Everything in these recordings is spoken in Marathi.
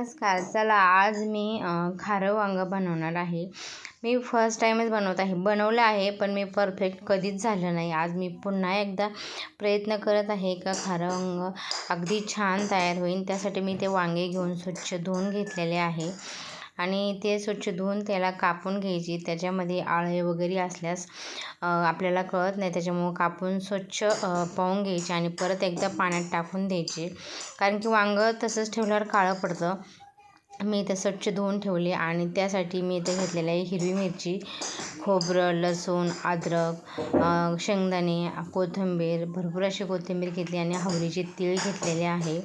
नमस्कार. चला आज मी खारं वांगं बनवणार आहे. मी फर्स्ट टाईमच बनवत आहे. बनवलं आहे पण मी परफेक्ट कधीच झालं नाही. आज मी पुन्हा एकदा प्रयत्न करत आहे का खारं वांगं अगदी छान तयार होईल. त्यासाठी मी ते वांगे घेऊन स्वच्छ धुवून घेतलेले आहे आणि ते स्वच्छ धुवून त्याला कापून घ्यायची. त्याच्यामध्ये आळे वगैरे असल्यास आपल्याला कळत नाही, त्याच्यामुळं कापून स्वच्छ पाहून घ्यायचे आणि परत एकदा पाण्यात टाकून द्यायचे, कारण की वांगं तसंच ठेवल्यावर काळं पडतं. मी इथे स्वच्छ धुवून ठेवले आणि त्यासाठी मी इथे घेतलेलं आहे हिरवी मिरची, खोबरं, लसूण, अद्रक, शेंगदाणे, कोथिंबीर, भरपूर अशी कोथिंबीर घेतली आणि हवरीचे तीळ घेतलेले आहे.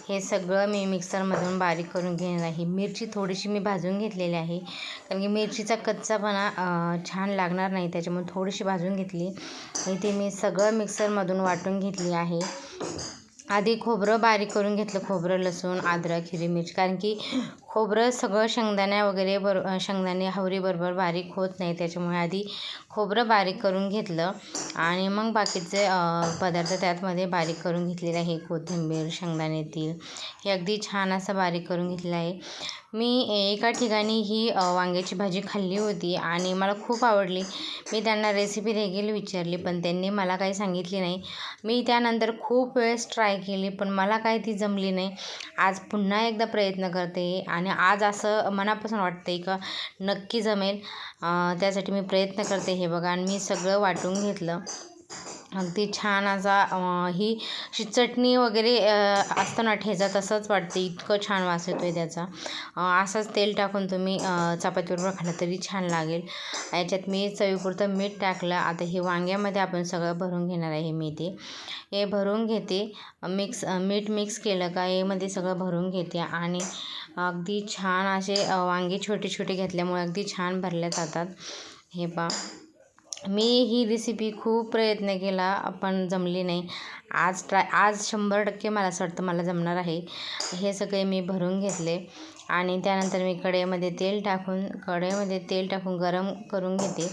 हे सगळं मी मिक्सरमधून बारीक करून घेणार आहे. मिरची थोडीशी मी भाजून घेतलेली आहे, कारण की मिरचीचा कच्चापणा छान लागणार नाही, त्याच्यामुळे थोडीशी भाजून घेतली. इथे मी सगळं मिक्सरमधून वाटून घेतली आहे. आधी खोबरं बारीक करून घेतलं, खोबरं, लसूण, अद्रक, हिरवी मिरची, कारण की खोबरं सगळं शेंगदाण्या वगैरे शेंगदाणे हवरीबरोबर बारीक होत नाही, त्याच्यामुळे आधी खोबरं बारीक करून घेतलं आणि मग बाकीचे पदार्थ त्यातमध्ये बारीक करून घेतलेले आहे. कोथिंबीर, शेंगदाणे, तीळ हे अगदी छान असं बारीक करून घेतलेलं आहे. मी एका ठिकाणी ही वांग्याची भाजी खाल्ली होती आणि मला खूप आवडली. मी त्यांना रेसिपी देखील विचारली पण त्यांनी मला काही सांगितली नाही. मी त्यानंतर खूप वेळेस ट्राय केली पण मला काही ती जमली नाही. आज पुन्हा एकदा प्रयत्न करते आणि आज असं मनापासून वाटतं आहे का नक्की जमेल. त्यासाठी मी प्रयत्न करते. हे बघा, आणि मी सगळं वाटून घेतलं. अगदी छान असा ही अशी चटणी वगैरे असतं ना ठेचा, तसंच वाटते. इतकं छान वास येतो आहे त्याचा. असंच तेल टाकून तुम्ही चपातीबरोबर खाल्लं तरी छान लागेल. याच्यात मी चवीपुरतं मीठ टाकलं. आता हे वांग्यामध्ये आपण सगळं भरून घेणार आहे. मी हे भरून घेते. मीठ मिक्स केलं का यामध्ये सगळं भरून घेते आणि अगदी छान असे वांगे छोटे छोटे घेतल्यामुळे अगदी छान भरल्या जातात. हे पहा, मी ही रेसिपी खूप प्रयत्न केला पण जमली नाही. आज 100% मला असं वाटतं मला जमणार आहे. हे सगळे मी भरून घेतले आणि त्यानंतर मी कढईमध्ये तेल टाकून गरम करून घेते.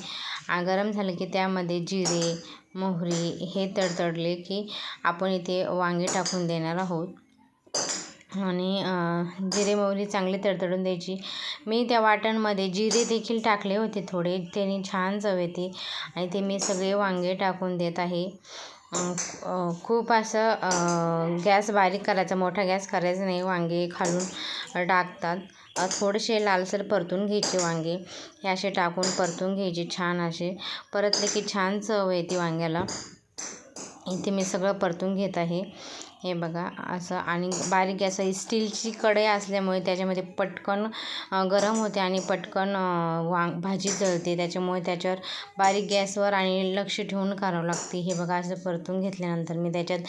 गरम झालं की त्यामध्ये जिरे, मोहरी हे तडतडले की आपण इथे वांगे टाकून देणार आहोत आणि जिरे मोहरी चांगली तडतडून द्यायची. मी त्या वाटणमध्ये जिरे देखील टाकले होते थोडे, त्याने छान चव येते आणि ते मी सगळे वांगे टाकून देत आहे. खूप असं गॅस बारीक करायचा, मोठा गॅस करायचा नाही. वांगे खालून टाकतात. थोडेसे लालसर परतून घ्यायचे वांगे, हे असे टाकून परतून घ्यायचे छान असे. परतले की छान चव येते वांग्याला. इथे मी सगळं परतून घेत आहे. हे बघा असं, आणि बारीक गॅस स्टीलची कढई असल्यामुळे त्याच्यामध्ये पटकन गरम होते आणि पटकन भाजी जळते, त्याच्यामुळे त्याच्यावर बारीक गॅसवर आणि लक्ष ठेवून करावं लागते. हे बघा असं परतून घेतल्यानंतर मी त्याच्यात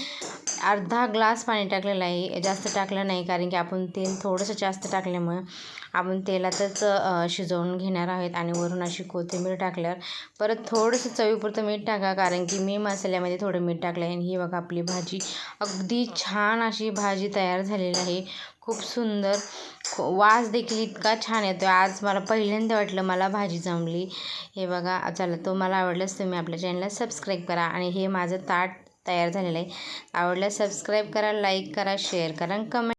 अर्धा ग्लास पाणी टाकलेलं आहे, जास्त टाकलं नाही, कारण की आपण तेल थोडंसं जास्त टाकल्यामुळे आपण तेलातच शिजवून घेणार आहोत. आणि वरून अशी कोथिंबीर टाकल्यावर परत थोडंसं चवीपुरतं मीठ टाका, कारण की मी मसाल्यामध्ये थोडं मीठ टाकलं आहे. आणि ही बघा आपली भाजी अगदी छान अशी भाजी तयार झालेली आहे. खूप सुंदर वास देखील इतका छान येतो. आज मला पहिल्यांदा वाटलं मला भाजी जमली. हे बघा, चला तुम्हाला आवडल्यास तुम्ही आपल्या चॅनलला सबस्क्राईब करा. आणि हे माझं ताट तयार झालेलं आहे. आवडल्यास सबस्क्राईब करा, लाईक करा, शेअर करा, कमेंट